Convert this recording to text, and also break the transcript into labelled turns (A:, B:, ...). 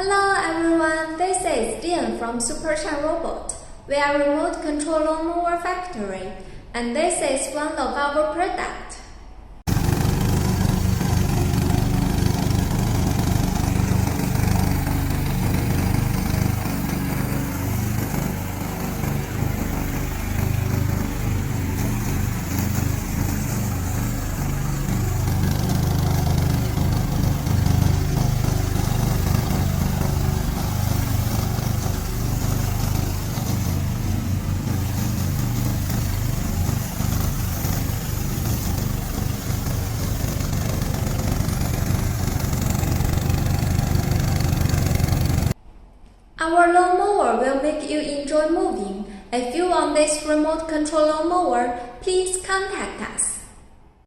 A: Hello everyone, this is Dian from SUPERSHINE Robot. We are a remote control Mower factory, and this is one of our products. Our lawnmower will make you enjoy moving. If you want this remote control lawnmower, please contact us.